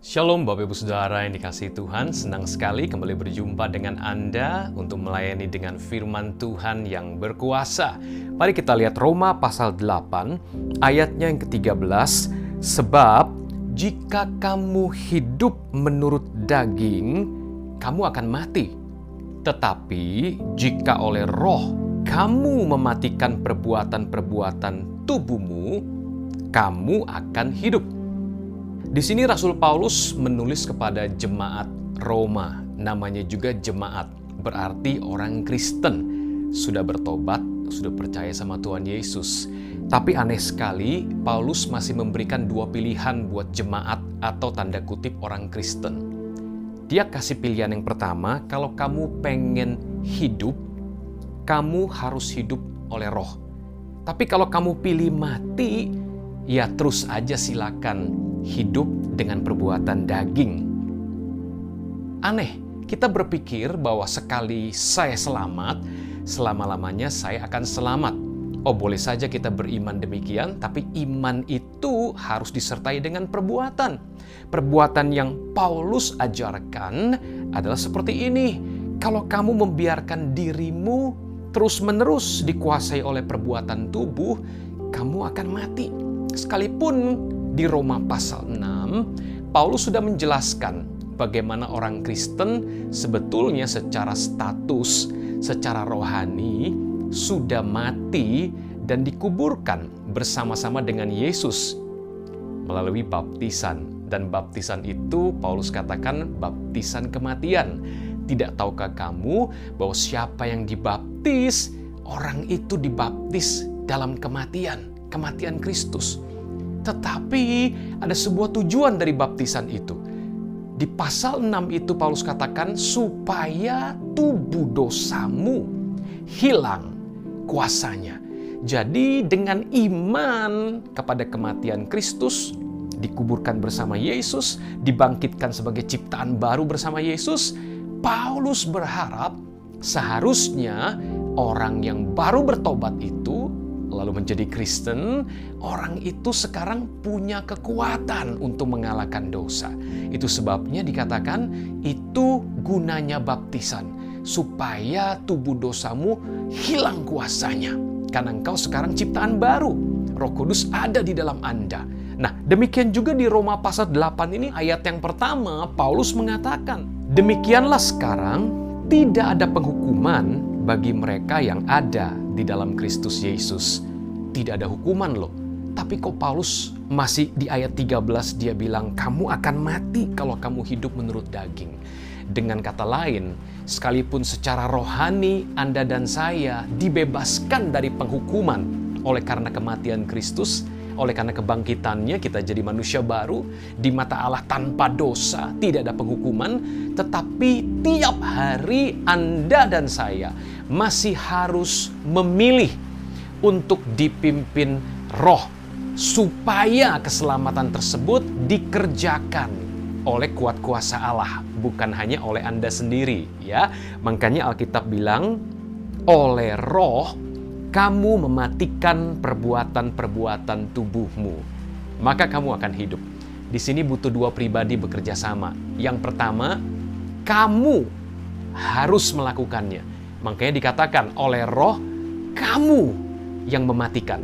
Shalom Bapak Ibu Saudara yang dikasihi Tuhan, senang sekali kembali berjumpa dengan Anda untuk melayani dengan firman Tuhan yang berkuasa. Mari kita lihat Roma pasal 8 ayatnya yang ke-13. Sebab jika kamu hidup menurut daging, kamu akan mati. Tetapi jika oleh roh kamu mematikan perbuatan-perbuatan tubuhmu, kamu akan hidup. Di sini Rasul Paulus menulis kepada jemaat Roma, namanya juga jemaat, berarti orang Kristen, sudah bertobat, sudah percaya sama Tuhan Yesus. Tapi aneh sekali, Paulus masih memberikan dua pilihan buat jemaat atau tanda kutip orang Kristen. Dia kasih pilihan yang pertama, kalau kamu pengen hidup, kamu harus hidup oleh roh. Tapi kalau kamu pilih mati, ya terus aja silakan hidup dengan perbuatan daging. Aneh, kita berpikir bahwa sekali saya selamat, selama-lamanya saya akan selamat. Oh, boleh saja kita beriman demikian, tapi iman itu harus disertai dengan perbuatan. Perbuatan yang Paulus ajarkan adalah seperti ini. Kalau kamu membiarkan dirimu terus-menerus dikuasai oleh perbuatan tubuh, kamu akan mati. Sekalipun di Roma pasal 6, Paulus sudah menjelaskan bagaimana orang Kristen sebetulnya secara status, secara rohani sudah mati dan dikuburkan bersama-sama dengan Yesus melalui baptisan. Dan baptisan itu Paulus katakan baptisan kematian. Tidak tahukah kamu bahwa siapa yang dibaptis, orang itu dibaptis dalam kematian Kristus. Tetapi ada sebuah tujuan dari baptisan itu. Di pasal 6 itu Paulus katakan supaya tubuh dosamu hilang kuasanya. Jadi dengan iman kepada kematian Kristus, dikuburkan bersama Yesus, dibangkitkan sebagai ciptaan baru bersama Yesus, Paulus berharap seharusnya orang yang baru bertobat itu lalu menjadi Kristen, orang itu sekarang punya kekuatan untuk mengalahkan dosa. Itu sebabnya dikatakan itu gunanya baptisan, supaya tubuh dosamu hilang kuasanya. Karena engkau sekarang ciptaan baru, Roh Kudus ada di dalam Anda. Nah, demikian juga di Roma pasal 8 ini ayat yang pertama, Paulus mengatakan, demikianlah sekarang tidak ada penghukuman bagi mereka yang ada di dalam Kristus Yesus. Tidak ada hukuman loh. Tapi kok Paulus masih di ayat 13 dia bilang kamu akan mati kalau kamu hidup menurut daging. Dengan kata lain, sekalipun secara rohani Anda dan saya dibebaskan dari penghukuman oleh karena kematian Kristus, oleh karena kebangkitannya kita jadi manusia baru, di mata Allah tanpa dosa, tidak ada penghukuman, tetapi tiap hari Anda dan saya masih harus memilih untuk dipimpin roh, supaya keselamatan tersebut dikerjakan oleh kuat kuasa Allah, bukan hanya oleh Anda sendiri, ya. Makanya Alkitab bilang, oleh roh kamu mematikan perbuatan-perbuatan tubuhmu, maka kamu akan hidup. Di sini butuh dua pribadi bekerja sama. Yang pertama, kamu harus melakukannya. Makanya dikatakan oleh roh kamu yang mematikan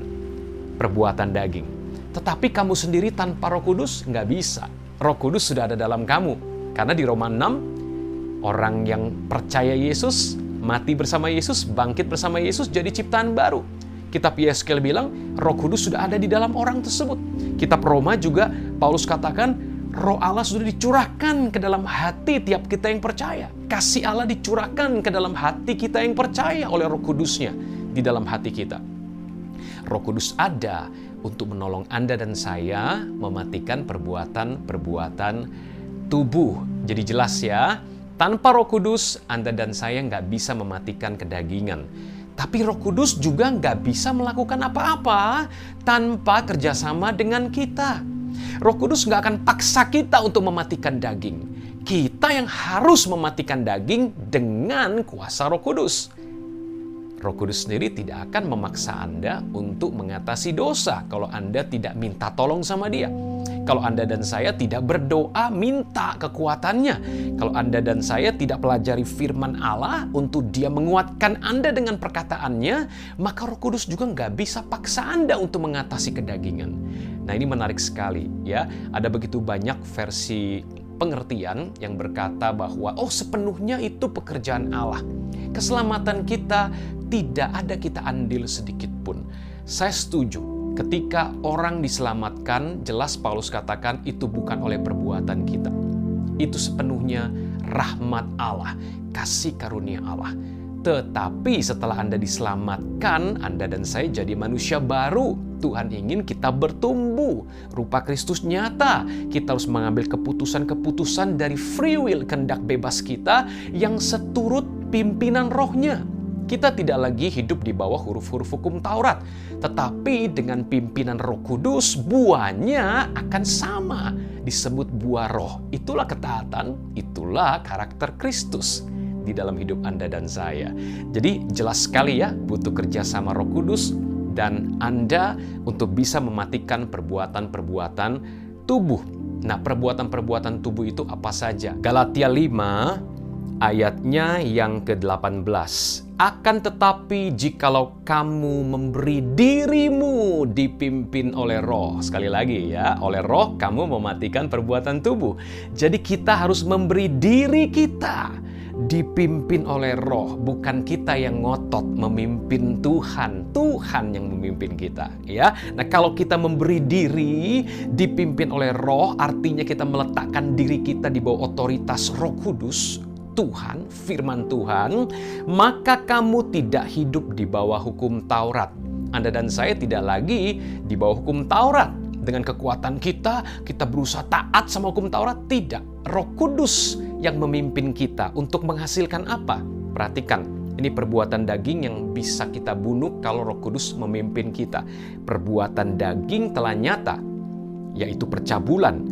perbuatan daging. Tetapi kamu sendiri tanpa Roh Kudus nggak bisa. Roh Kudus sudah ada dalam kamu. Karena di Roma 6, orang yang percaya Yesus, mati bersama Yesus, bangkit bersama Yesus, jadi ciptaan baru. Kitab Yeskel bilang, Roh Kudus sudah ada di dalam orang tersebut. Kitab Roma juga, Paulus katakan, Roh Allah sudah dicurahkan ke dalam hati tiap kita yang percaya. Kasih Allah dicurahkan ke dalam hati kita yang percaya oleh Roh Kudusnya di dalam hati kita. Roh Kudus ada untuk menolong Anda dan saya mematikan perbuatan-perbuatan tubuh. Jadi jelas ya, tanpa Roh Kudus, Anda dan saya nggak bisa mematikan kedagingan. Tapi Roh Kudus juga nggak bisa melakukan apa-apa tanpa kerjasama dengan kita. Roh Kudus nggak akan paksa kita untuk mematikan daging. Kita yang harus mematikan daging dengan kuasa Roh Kudus. Roh Kudus sendiri tidak akan memaksa Anda untuk mengatasi dosa kalau Anda tidak minta tolong sama Dia. Kalau Anda dan saya tidak berdoa minta kekuatannya. Kalau Anda dan saya tidak pelajari firman Allah untuk Dia menguatkan Anda dengan perkataannya, maka Roh Kudus juga nggak bisa paksa Anda untuk mengatasi kedagingan. Nah, ini menarik sekali ya. Ada begitu banyak versi pengertian yang berkata bahwa sepenuhnya itu pekerjaan Allah. Keselamatan kita tidak ada kita andil sedikit pun. Saya setuju. Ketika orang diselamatkan, jelas Paulus katakan itu bukan oleh perbuatan kita. Itu sepenuhnya rahmat Allah, kasih karunia Allah. Tetapi setelah Anda diselamatkan, Anda dan saya jadi manusia baru. Tuhan ingin kita bertumbuh. Rupa Kristus nyata. Kita harus mengambil keputusan-keputusan dari free will, kehendak bebas kita yang seturut pimpinan rohnya. Kita tidak lagi hidup di bawah huruf-huruf hukum Taurat. Tetapi dengan pimpinan Roh Kudus, buahnya akan sama. Disebut buah roh. Itulah ketaatan, itulah karakter Kristus di dalam hidup Anda dan saya. Jadi jelas sekali ya, butuh kerjasama Roh Kudus dan Anda untuk bisa mematikan perbuatan-perbuatan tubuh. Nah, perbuatan-perbuatan tubuh itu apa saja? Galatia 5 ayatnya yang ke-18. Akan tetapi jikalau kamu memberi dirimu dipimpin oleh roh. Sekali lagi ya, oleh roh kamu mematikan perbuatan tubuh. Jadi kita harus memberi diri kita dipimpin oleh roh. Bukan kita yang ngotot memimpin Tuhan. Tuhan yang memimpin kita ya. Nah, kalau kita memberi diri dipimpin oleh roh, artinya kita meletakkan diri kita di bawah otoritas Roh Kudus, Tuhan, firman Tuhan, maka kamu tidak hidup di bawah hukum Taurat. Anda dan saya tidak lagi di bawah hukum Taurat. Dengan kekuatan kita berusaha taat sama hukum Taurat. Tidak. Roh Kudus yang memimpin kita untuk menghasilkan apa? Perhatikan, ini perbuatan daging yang bisa kita bunuh kalau Roh Kudus memimpin kita. Perbuatan daging telah nyata, yaitu percabulan,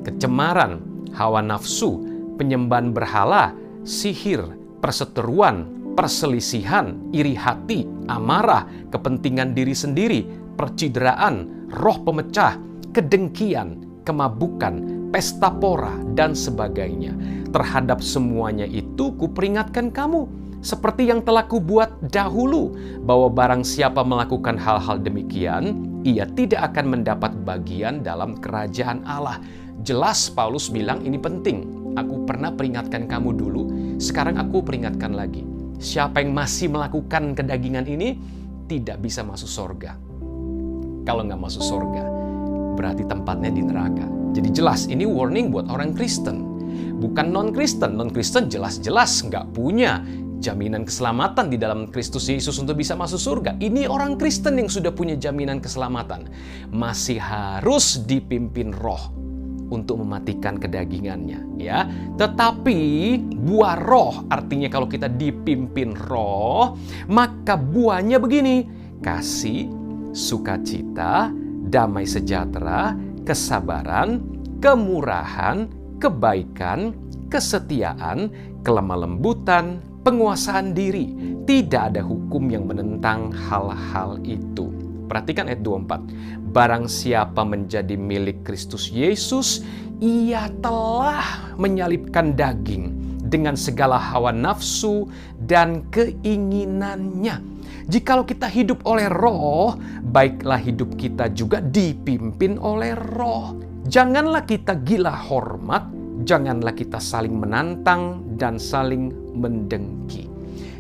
kecemaran, hawa nafsu, penyembahan berhala, sihir, perseteruan, perselisihan, iri hati, amarah, kepentingan diri sendiri, percideraan, roh pemecah, kedengkian, kemabukan, pesta pora, dan sebagainya. Terhadap semuanya itu kuperingatkan kamu, seperti yang telah kubuat dahulu, bahwa barang siapa melakukan hal-hal demikian, ia tidak akan mendapat bagian dalam kerajaan Allah. Jelas Paulus bilang ini penting. Aku pernah peringatkan kamu dulu, sekarang aku peringatkan lagi. Siapa yang masih melakukan kedagingan ini, tidak bisa masuk surga. Kalau nggak masuk surga, berarti tempatnya di neraka. Jadi jelas, ini warning buat orang Kristen. Bukan non-Kristen. Non-Kristen jelas-jelas nggak punya jaminan keselamatan di dalam Kristus Yesus untuk bisa masuk surga. Ini orang Kristen yang sudah punya jaminan keselamatan. Masih harus dipimpin roh untuk mematikan kedagingannya ya. Tetapi buah roh, artinya kalau kita dipimpin roh, maka buahnya begini: kasih, sukacita, damai sejahtera, kesabaran, kemurahan, kebaikan, kesetiaan, kelemah lembutan, penguasaan diri. Tidak ada hukum yang menentang hal-hal itu. Perhatikan ayat 24. Barang siapa menjadi milik Kristus Yesus, ia telah menyalibkan daging dengan segala hawa nafsu dan keinginannya. Jikalau kita hidup oleh roh, baiklah hidup kita juga dipimpin oleh roh. Janganlah kita gila hormat, janganlah kita saling menantang dan saling mendengki.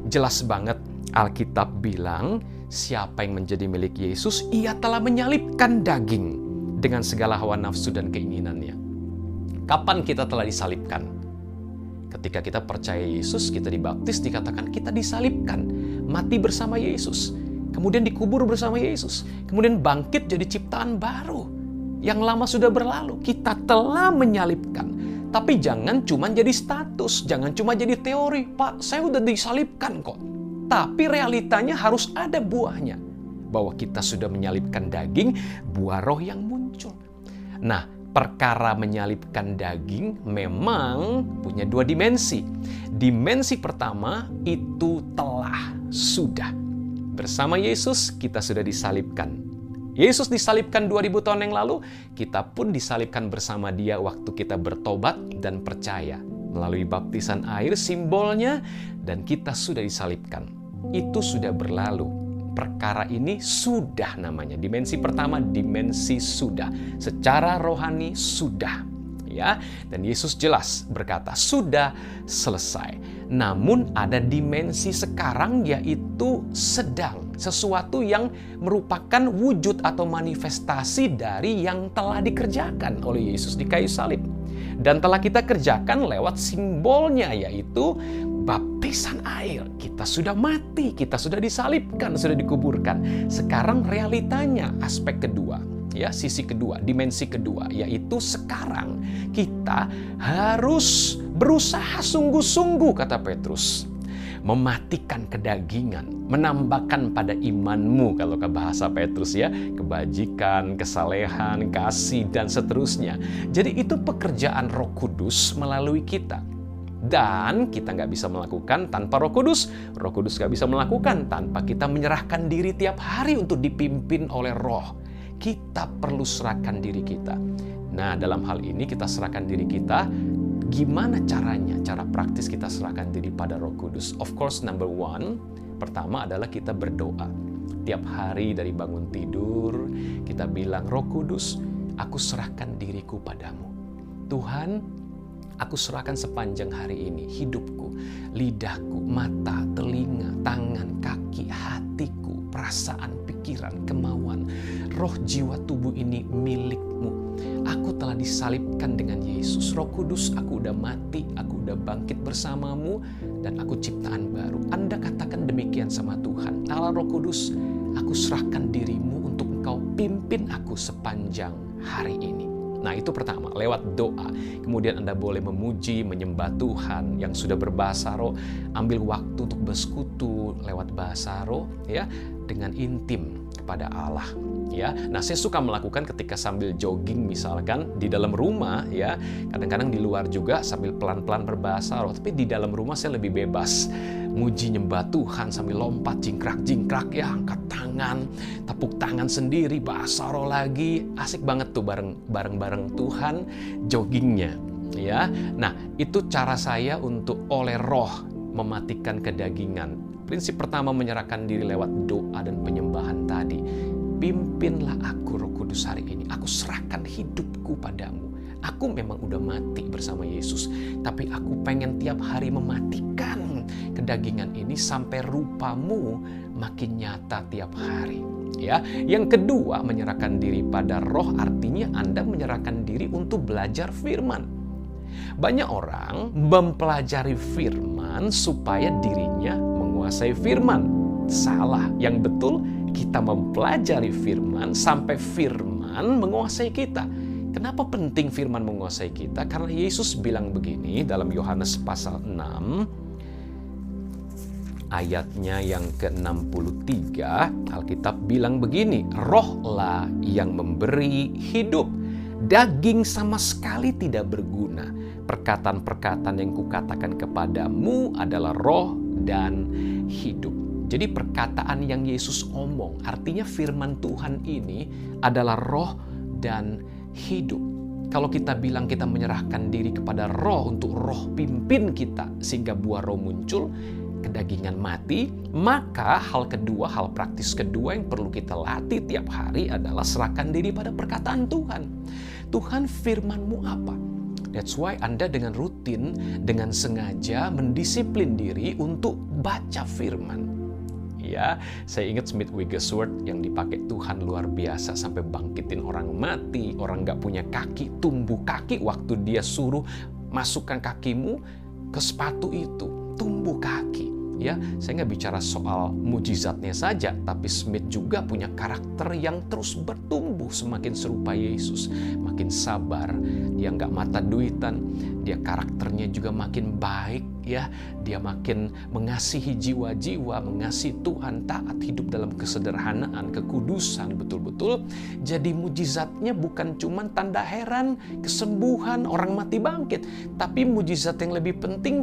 Jelas banget Alkitab bilang, siapa yang menjadi milik Yesus, ia telah menyalibkan daging dengan segala hawa nafsu dan keinginannya. Kapan kita telah disalibkan? Ketika kita percaya Yesus, kita dibaptis, dikatakan kita disalibkan, mati bersama Yesus, kemudian dikubur bersama Yesus, kemudian bangkit jadi ciptaan baru. Yang lama sudah berlalu, kita telah menyalibkan. Tapi jangan cuma jadi status, jangan cuma jadi teori. Pak, saya udah disalibkan kok. Tapi realitanya harus ada buahnya. Bahwa kita sudah menyalibkan daging, buah roh yang muncul. Nah, perkara menyalibkan daging memang punya dua dimensi. Dimensi pertama itu telah, sudah. Bersama Yesus kita sudah disalibkan. Yesus disalibkan 2000 tahun yang lalu, kita pun disalibkan bersama Dia waktu kita bertobat dan percaya. Melalui baptisan air simbolnya, dan kita sudah disalibkan. Itu sudah berlalu. Perkara ini sudah namanya. Dimensi pertama, dimensi sudah. Secara rohani sudah. Ya, dan Yesus jelas berkata, sudah selesai. Namun ada dimensi sekarang, yaitu sedang. Sesuatu yang merupakan wujud atau manifestasi dari yang telah dikerjakan oleh Yesus di kayu salib. Dan telah kita kerjakan lewat simbolnya, yaitu baptisan air. Kita sudah mati, kita sudah disalibkan, sudah dikuburkan. Sekarang realitanya, aspek kedua. Ya, sisi kedua, dimensi kedua, yaitu sekarang kita harus berusaha sungguh-sungguh, kata Petrus, mematikan kedagingan, menambahkan pada imanmu, kalau ke bahasa Petrus ya, kebajikan, kesalehan, kasih, dan seterusnya. Jadi itu pekerjaan Roh Kudus melalui kita. Dan kita nggak bisa melakukan tanpa Roh Kudus. Roh Kudus nggak bisa melakukan tanpa kita menyerahkan diri tiap hari untuk dipimpin oleh Roh. Kita perlu serahkan diri kita. Nah, dalam hal ini kita serahkan diri kita. Gimana caranya? Cara praktis kita serahkan diri pada Roh Kudus. Of course, number one, pertama adalah kita berdoa. Tiap hari dari bangun tidur, kita bilang, Roh Kudus, aku serahkan diriku padamu. Tuhan, aku serahkan sepanjang hari ini hidupku, lidahku, mata, telinga, tangan, kaki, hatiku, perasaan, pikiran, kemauan, roh, jiwa, tubuh ini milikmu. Aku telah disalibkan dengan Yesus. Roh Kudus, aku udah mati, aku udah bangkit bersamamu, dan aku ciptaan baru. Anda katakan demikian sama Tuhan. Allah Roh Kudus, aku serahkan dirimu untuk Engkau pimpin aku sepanjang hari ini. Nah, itu pertama, lewat doa. Kemudian Anda boleh memuji, menyembah Tuhan yang sudah berbahasa roh. Ambil waktu untuk bersekutu lewat bahasa roh, ya, dengan intim kepada Allah. Ya, nah saya suka melakukan ketika sambil jogging misalkan di dalam rumah, ya. Kadang-kadang di luar juga sambil pelan-pelan berbahasa roh. Tapi di dalam rumah saya lebih bebas. Muji nyembah Tuhan sambil lompat jingkrak-jingkrak, ya, angkat tangan, tepuk tangan sendiri, bahasa roh lagi. Asik banget tuh bareng-bareng Tuhan joggingnya, ya. Nah, itu cara saya untuk oleh roh mematikan kedagingan. Prinsip pertama, menyerahkan diri lewat doa dan penyembahan tadi. Pimpinlah aku Roh Kudus hari ini. Aku serahkan hidupku padamu. Aku memang udah mati bersama Yesus, tapi aku pengen tiap hari mematikan kedagingan ini sampai rupamu makin nyata tiap hari. Ya, yang kedua, menyerahkan diri pada roh artinya Anda menyerahkan diri untuk belajar firman. Banyak orang mempelajari firman supaya dirinya menguasai firman. Salah. Yang betul, kita mempelajari firman sampai firman menguasai kita. Kenapa penting firman menguasai kita? Karena Yesus bilang begini dalam Yohanes pasal 6, ayatnya yang ke-63, Alkitab bilang begini, rohlah yang memberi hidup, daging sama sekali tidak berguna. Perkataan-perkataan yang kukatakan kepadamu adalah roh dan hidup. Jadi perkataan yang Yesus omong, artinya firman Tuhan ini adalah roh dan hidup. Kalau kita bilang kita menyerahkan diri kepada roh untuk roh pimpin kita sehingga buah roh muncul, kedagingan mati, maka hal kedua, hal praktis kedua yang perlu kita latih tiap hari adalah serahkan diri pada perkataan Tuhan. Tuhan, firman-Mu apa? That's why Anda dengan rutin, dengan sengaja mendisiplin diri untuk baca firman. Ya, saya ingat Smith Wigglesworth yang dipakai Tuhan luar biasa sampai bangkitin orang mati, orang nggak punya kaki, tumbuh kaki waktu dia suruh masukkan kakimu ke sepatu itu, tumbuh kaki. Ya, saya nggak bicara soal mujizatnya saja, tapi Smith juga punya karakter yang terus bertumbuh semakin serupa Yesus, makin sabar, dia nggak mata duitan, dia karakternya juga makin baik, ya, dia makin mengasihi jiwa-jiwa, mengasihi Tuhan, taat hidup dalam kesederhanaan, kekudusan, betul-betul. Jadi mujizatnya bukan cuma tanda heran, kesembuhan, orang mati bangkit, tapi mujizat yang lebih penting,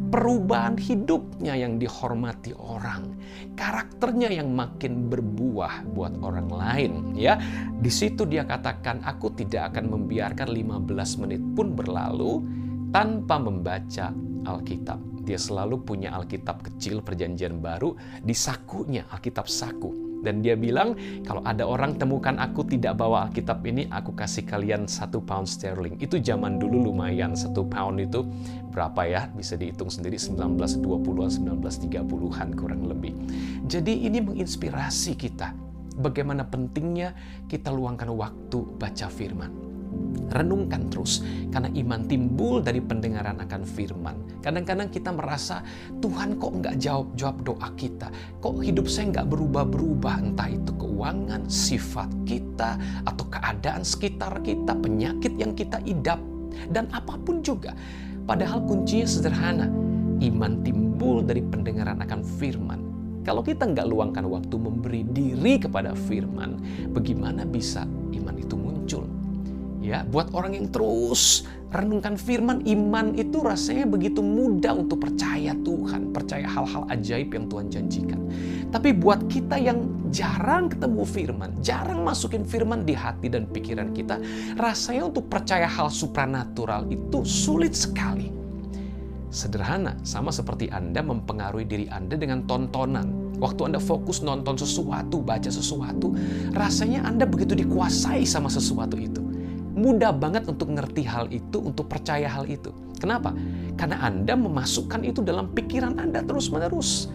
perubahan hidupnya yang dihormati orang, karakternya yang makin berbuah buat orang lain, ya. Di situ dia katakan, aku tidak akan membiarkan 15 menit pun berlalu tanpa membaca Alkitab. Dia selalu punya Alkitab kecil Perjanjian Baru di sakunya, Alkitab saku. Dan dia bilang, kalau ada orang temukan aku tidak bawa Alkitab ini, aku kasih kalian 1 pound sterling. Itu zaman dulu lumayan, 1 pound itu berapa ya? Bisa dihitung sendiri, 1920-an, 1930-an kurang lebih. Jadi ini menginspirasi kita. Bagaimana pentingnya kita luangkan waktu baca firman. Renungkan terus, karena iman timbul dari pendengaran akan firman. Kadang-kadang kita merasa, Tuhan kok nggak jawab doa kita, kok hidup saya nggak berubah-berubah, entah itu keuangan, sifat kita, atau keadaan sekitar kita, penyakit yang kita idap, dan apapun juga. Padahal kuncinya sederhana, iman timbul dari pendengaran akan firman. Kalau kita nggak luangkan waktu memberi diri kepada firman, bagaimana bisa iman itu muncul? Ya, buat orang yang terus renungkan firman, iman itu rasanya begitu mudah untuk percaya Tuhan, percaya hal-hal ajaib yang Tuhan janjikan. Tapi buat kita yang jarang ketemu firman, jarang masukin firman di hati dan pikiran kita, rasanya untuk percaya hal supranatural itu sulit sekali. Sederhana, sama seperti Anda mempengaruhi diri Anda dengan tontonan. Waktu Anda fokus nonton sesuatu, baca sesuatu, rasanya Anda begitu dikuasai sama sesuatu itu. Mudah banget untuk ngerti hal itu, untuk percaya hal itu. Kenapa? Karena Anda memasukkan itu dalam pikiran Anda terus-menerus.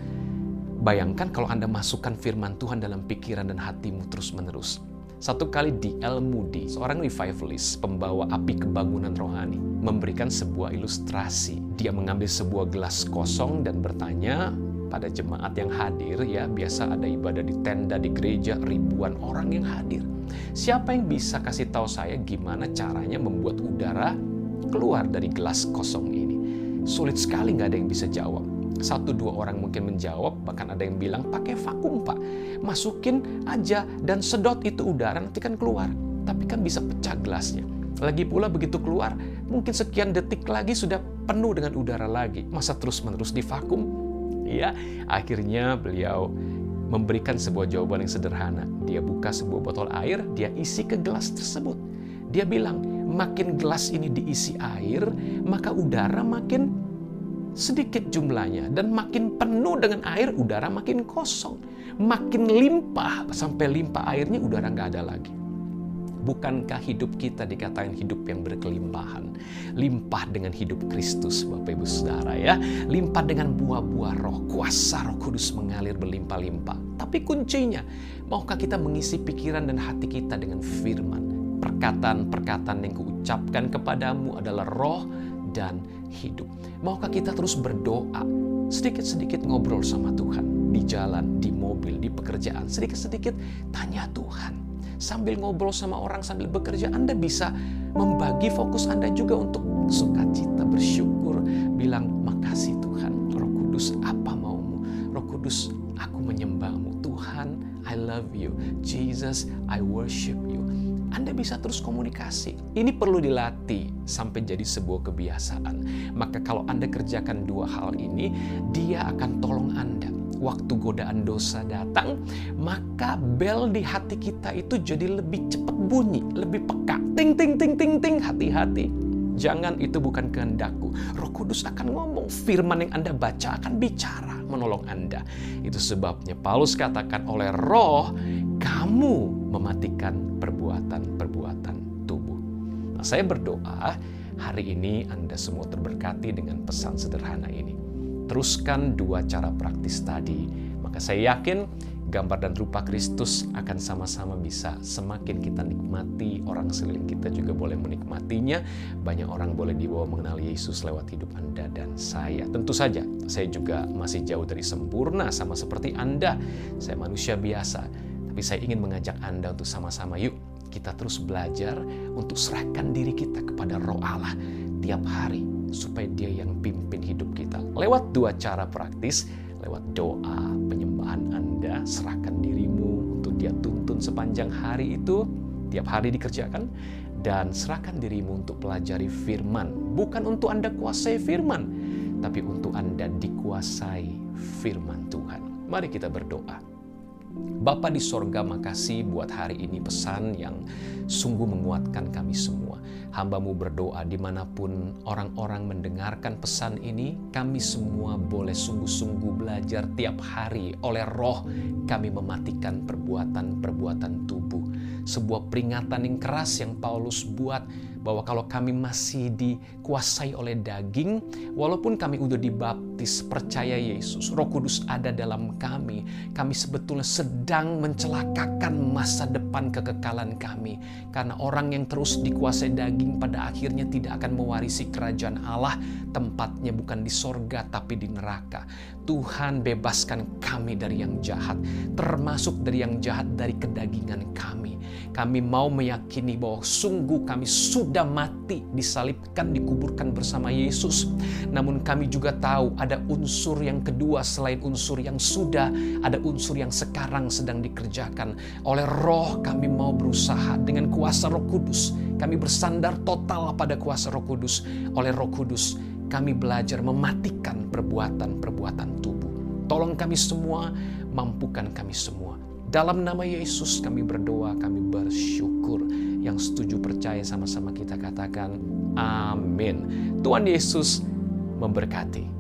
Bayangkan kalau Anda masukkan firman Tuhan dalam pikiran dan hatimu terus-menerus. Satu kali D.L. Moody, seorang revivalist, pembawa api kebangunan rohani, memberikan sebuah ilustrasi. Dia mengambil sebuah gelas kosong dan bertanya pada jemaat yang hadir, ya biasa ada ibadah di tenda, di gereja, ribuan orang yang hadir. Siapa yang bisa kasih tahu saya gimana caranya membuat udara keluar dari gelas kosong ini? Sulit sekali, nggak ada yang bisa jawab. 1-2 orang mungkin menjawab, bahkan ada yang bilang pakai vakum Pak. Masukin aja dan sedot itu udara, nanti kan keluar. Tapi kan bisa pecah gelasnya. Lagi pula begitu keluar, mungkin sekian detik lagi sudah penuh dengan udara lagi. Masa terus-menerus di vakum? Ya, akhirnya beliau memberikan sebuah jawaban yang sederhana. Dia buka sebuah botol air, dia isi ke gelas tersebut. Dia bilang, makin gelas ini diisi air, maka udara makin sedikit jumlahnya. Dan makin penuh dengan air, udara makin kosong. Makin limpah, sampai limpah airnya, udara nggak ada lagi. Bukankah hidup kita dikatakan hidup yang berkelimpahan? Limpah dengan hidup Kristus, Bapak Ibu Saudara ya. Limpah dengan buah-buah roh, kuasa Roh Kudus mengalir berlimpah-limpah. Tapi kuncinya, maukah kita mengisi pikiran dan hati kita dengan firman? Perkataan-perkataan yang kuucapkan kepadamu adalah roh dan hidup. Maukah kita terus berdoa? Sedikit-sedikit ngobrol sama Tuhan. Di jalan, di mobil, di pekerjaan. Sedikit-sedikit tanya Tuhan. Sambil ngobrol sama orang, sambil bekerja, Anda bisa membagi fokus Anda juga untuk sukacita, bersyukur, bilang makasih Tuhan. Roh Kudus, apa maumu? Roh Kudus, aku menyembahmu. Tuhan, I love you. Jesus, I worship you. Anda bisa terus komunikasi. Ini perlu dilatih sampai jadi sebuah kebiasaan. Maka kalau Anda kerjakan 2 hal ini, Dia akan tolong Anda. Waktu godaan dosa datang, maka bel di hati kita itu jadi lebih cepat bunyi, lebih peka. Ting, ting, ting, ting, ting, hati-hati. Jangan, itu bukan kehendakku. Roh Kudus akan ngomong, firman yang Anda baca akan bicara, menolong Anda. Itu sebabnya Paulus katakan, oleh roh, kamu mematikan perbuatan-perbuatan tubuh. Nah, saya berdoa, hari ini Anda semua terberkati dengan pesan sederhana ini. Teruskan 2 cara praktis tadi, maka saya yakin gambar dan rupa Kristus akan sama-sama bisa semakin kita nikmati, orang sekeliling kita juga boleh menikmatinya, banyak orang boleh dibawa mengenal Yesus lewat hidup Anda dan saya. Tentu saja, saya juga masih jauh dari sempurna sama seperti Anda, saya manusia biasa, tapi saya ingin mengajak Anda untuk sama-sama yuk, kita terus belajar untuk serahkan diri kita kepada Roh Allah tiap hari, supaya Dia yang pimpin hidup kita. Lewat 2 cara praktis, lewat doa, penyembahan Anda, serahkan dirimu untuk Dia tuntun sepanjang hari itu, tiap hari dikerjakan, dan serahkan dirimu untuk pelajari firman. Bukan untuk Anda kuasai firman, tapi untuk Anda dikuasai firman Tuhan. Mari kita berdoa. Bapa di sorga, makasih buat hari ini pesan yang sungguh menguatkan kami semua. Hamba-Mu berdoa dimanapun orang-orang mendengarkan pesan ini, kami semua boleh sungguh-sungguh belajar tiap hari oleh Roh kami mematikan perbuatan-perbuatan tubuh. Sebuah peringatan yang keras yang Paulus buat, bahwa kalau kami masih dikuasai oleh daging, walaupun kami udah dibaptis, percaya Yesus, Roh Kudus ada dalam kami sebetulnya sedang mencelakakan masa depan kekekalan kami. Karena orang yang terus dikuasai daging pada akhirnya tidak akan mewarisi kerajaan Allah, tempatnya bukan di sorga tapi di neraka. Tuhan, bebaskan kami dari yang jahat, termasuk dari yang jahat dari kedagingan kami. Kami mau meyakini bahwa sungguh kami sudah mati, disalibkan, dikuburkan bersama Yesus. Namun kami juga tahu ada unsur yang kedua selain unsur yang sudah, ada unsur yang sekarang sedang dikerjakan. Oleh Roh kami mau berusaha dengan kuasa Roh Kudus. Kami bersandar total pada kuasa Roh Kudus. Oleh Roh Kudus kami belajar mematikan perbuatan-perbuatan tubuh. Tolong kami semua, mampukan kami semua. Dalam nama Yesus kami berdoa, kami bersyukur. Yang setuju percaya sama-sama kita katakan amin. Tuhan Yesus memberkati.